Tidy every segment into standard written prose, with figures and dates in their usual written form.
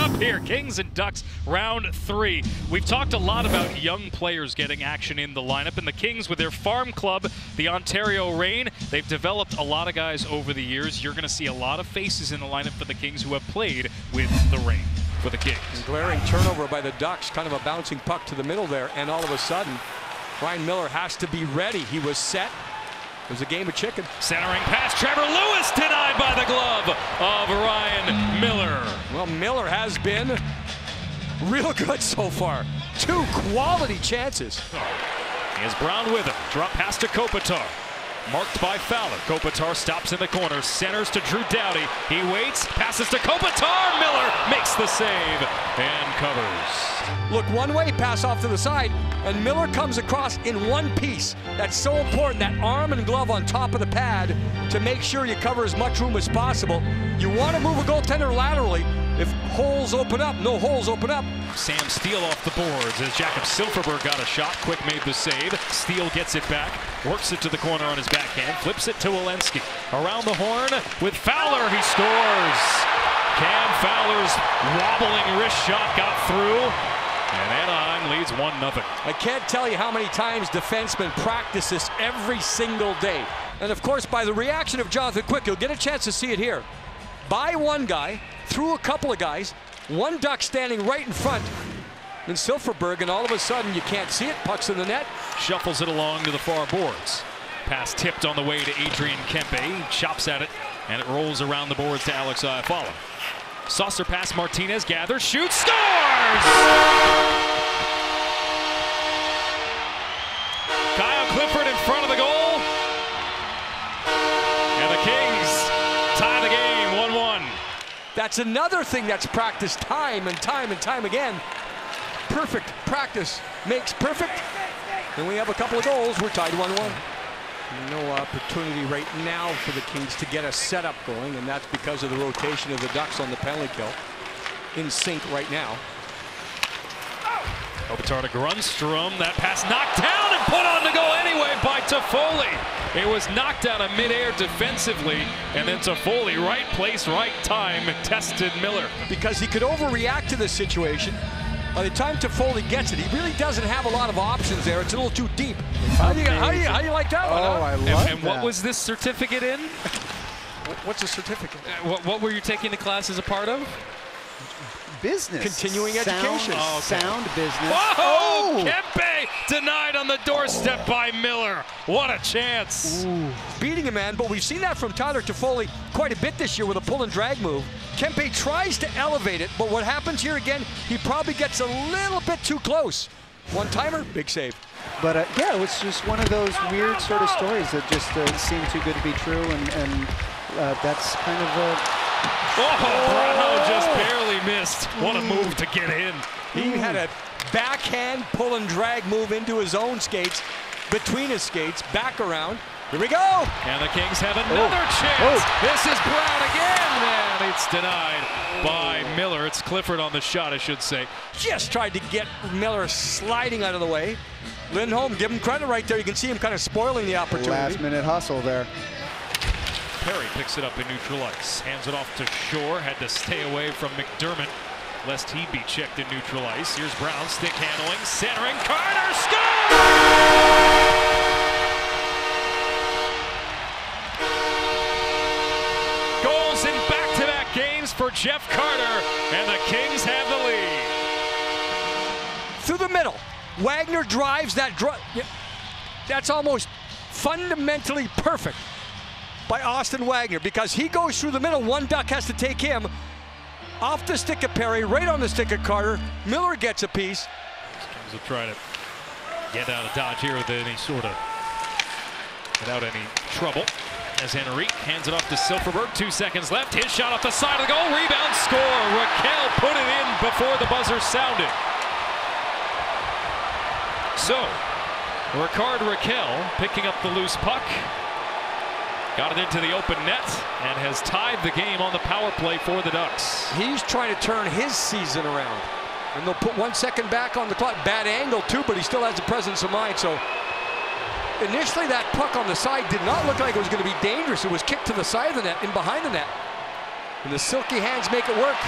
up here. Kings and Ducks, round 3. We've talked a lot about young players getting action in the lineup, and the Kings with their farm club, the Ontario Reign, they've developed a lot of guys over the years. You're going to see a lot of faces in the lineup for the Kings who have played with the Reign for the Kings. Glaring turnover by the Ducks, kind of a bouncing puck to the middle there, and all of a sudden, Ryan Miller has to be ready. He was set. It was a game of chicken. Centering pass, Trevor Lewis denied by the glove of Ryan Miller. Well, Miller has been real good so far. 2 quality chances. He has Brown with him. Drop pass to Kopitar. Marked by Fowler. Kopitar stops in the corner. Centers to Drew Doughty. He waits. Passes to Kopitar. Miller makes the save and covers. Look one way, pass off to the side, and Miller comes across in one piece. That's so important, that arm and glove on top of the pad to make sure you cover as much room as possible. You want to move a goaltender laterally. If holes open up, no holes open up. Sam Steele off the boards as Jakob Silfverberg got a shot. Quick made the save. Steele gets it back, works it to the corner on his backhand, flips it to Welenski. Around the horn with Fowler, he scores. Cam Fowler's wobbling wrist shot got through, and Anaheim leads 1-0. I can't tell you how many times defensemen practice this every single day. And of course, by the reaction of Jonathan Quick, you'll get a chance to see it here. By one guy, through a couple of guys, one Duck standing right in front, and Silfverberg, and all of a sudden you can't see it. Puck's in the net. Shuffles it along to the far boards. Pass tipped on the way to Adrian Kempe. He chops at it, and it rolls around the boards to Alex Iafallo. Saucer pass, Martinez gathers, shoots, scores! Kyle Clifford in front of the goal. And the Kings tie the game 1-1. That's another thing that's practiced time and time and time again. Perfect practice makes perfect. And we have a couple of goals. We're tied 1-1. No opportunity right now for the Kings to get a setup going, and that's because of the rotation of the Ducks on the penalty kill. In sync right now. Kopitar to Grundstrom. That pass knocked down and put on to go anyway by Toffoli. It was knocked out of midair defensively, and then Toffoli, right place, right time, tested Miller. Because he could overreact to this situation. By the time Toffoli gets it, he really doesn't have a lot of options there. It's a little too deep. How do you like that one? Oh, I love that. And what was this certificate in? What's a certificate? What were you taking the class as a part of? Business. Continuing education. Oh, okay. Sound business. Whoa! Kempe denied on the doorstep by Miller. What a chance. Ooh. Beating a man, but we've seen that from Tyler Toffoli quite a bit this year with a pull and drag move. Kempe tries to elevate it, but what happens here again, he probably gets a little bit too close. One-timer, big save. But yeah, it was just one of those weird sort of stories that just seemed too good to be true, and that's kind of a... Oh, Brown just barely missed. What a move to get in. He had a backhand pull and drag move into his own skates, between his skates, back around. Here we go. And the Kings have another chance. This is Brown again, and it's denied by Miller. It's Clifford on the shot, I should say. Just tried to get Miller sliding out of the way. Lindholm, give him credit right there. You can see him kind of spoiling the opportunity. Last-minute hustle there. Perry picks it up in neutral ice. Hands it off to Shore. Had to stay away from McDermott lest he be checked in neutral ice. Here's Brown, stick handling, centering. Carter scores! Goals in back-to-back games for Jeff Carter, and the Kings have the lead. Through the middle. Wagner drives that drive. That's almost fundamentally perfect by Austin Wagner, because he goes through the middle. One Duck has to take him off the stick of Perry, right on the stick of Carter. Miller gets a piece. Kings will try to get out of dodge here without any trouble. As Henrique hands it off to Silfverberg, 2 seconds left. His shot off the side of the goal, rebound, score. Raquel put it in before the buzzer sounded. So, Rickard Raquel picking up the loose puck. Got it into the open net and has tied the game on the power play for the Ducks. He's trying to turn his season around. And they'll put 1 second back on the clock. Bad angle too, but he still has the presence of mind. So initially that puck on the side did not look like it was going to be dangerous. It was kicked to the side of the net and behind the net. And the silky hands make it work.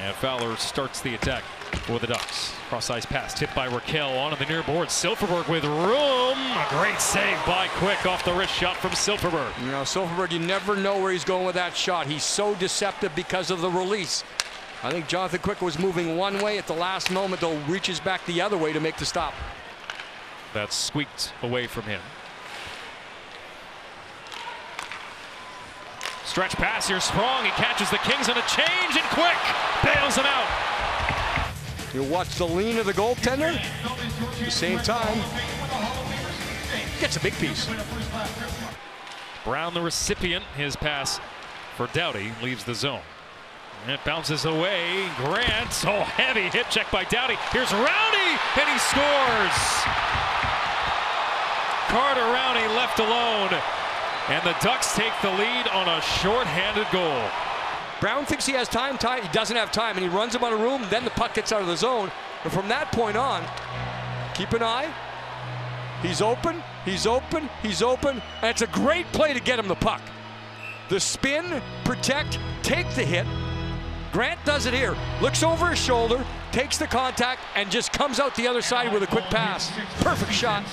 And Fowler starts the attack for the Ducks. Cross-ice pass tipped by Raquel onto the near board. Silfverberg with room. A great save by Quick off the wrist shot from Silfverberg. You know, Silfverberg, you never know where he's going with that shot. He's so deceptive because of the release. I think Jonathan Quick was moving one way at the last moment, though reaches back the other way to make the stop. That's squeaked away from him. Stretch pass here, Sprong. He catches the Kings on a change, and Quick bails him out. You watch the lean of the goaltender. At the same time, gets a big piece. Brown, the recipient. His pass for Doughty leaves the zone. And it bounces away. Grant, oh, heavy hit check by Doughty. Here's Rowney, and he scores. Carter Rowney left alone. And the Ducks take the lead on a short-handed goal. Brown thinks he has time. He doesn't have time, and he runs him out of room. Then the puck gets out of the zone. But from that point on, keep an eye. He's open, he's open, he's open. And it's a great play to get him the puck. The spin, protect, take the hit. Grant does it here. Looks over his shoulder, takes the contact, and just comes out the other side with a quick pass. Perfect shot.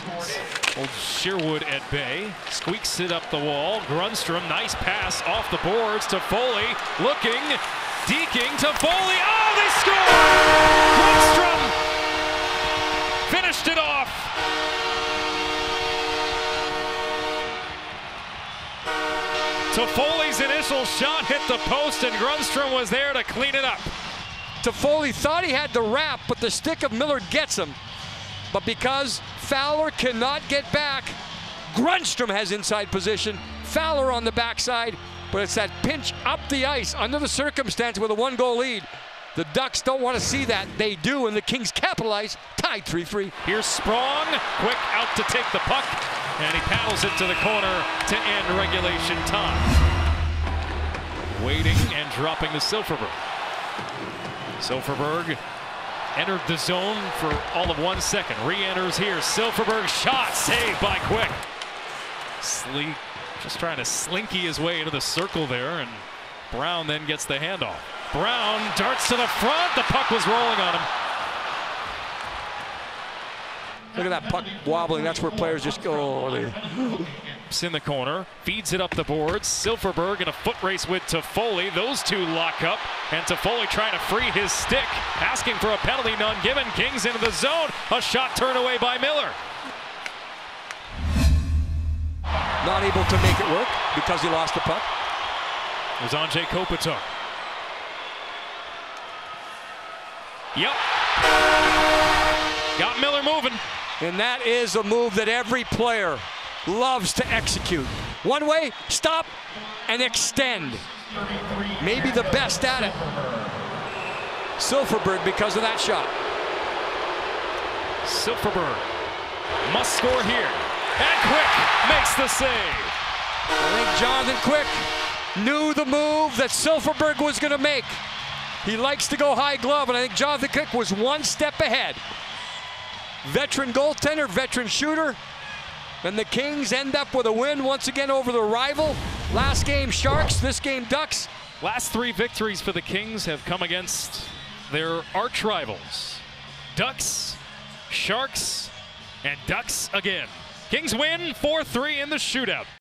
Old Sherwood at bay. Squeaks it up the wall. Grundstrom, nice pass off the boards to Foley. Looking, deking to Foley. Oh, they score! Grundstrom finished it off. Toffoli's initial shot hit the post, and Grundstrom was there to clean it up. Toffoli thought he had the wrap, but the stick of Millard gets him. But because Fowler cannot get back, Grundstrom has inside position. Fowler on the backside, but it's that pinch up the ice under the circumstance with a one-goal lead. The Ducks don't want to see that. They do, and the Kings capitalize, tied 3-3. Here's Sprong, Quick out to take the puck, and he paddles it to the corner to end regulation time. Waiting and dropping to Silfverberg. Silfverberg entered the zone for all of 1 second. Re-enters here. Silfverberg shot, saved by Quick. Sleek just trying to slinky his way into the circle there, and Brown then gets the handoff. Brown darts to the front. The puck was rolling on him. Look at that puck wobbling. That's where players just go. It's in the corner, feeds it up the boards. Silfverberg in a foot race with Toffoli. Those two lock up, and Toffoli trying to free his stick, asking for a penalty, none given. Kings into the zone. A shot turned away by Miller. Not able to make it work because he lost the puck. There's Anze Kopitar. Yep. Got Miller moving. And that is a move that every player loves to execute. One way, stop, and extend. Maybe the best at it. Silfverberg because of that shot. Silfverberg must score here. And Quick makes the save. I think Jonathan Quick knew the move that Silfverberg was going to make. He likes to go high glove, and I think Jonathan Quick was one step ahead. Veteran goaltender, veteran shooter, and the Kings end up with a win once again over the rival. Last game Sharks, this game Ducks. Last 3 victories for the Kings have come against their arch rivals. Ducks, Sharks, and Ducks again. Kings win 4-3 in the shootout.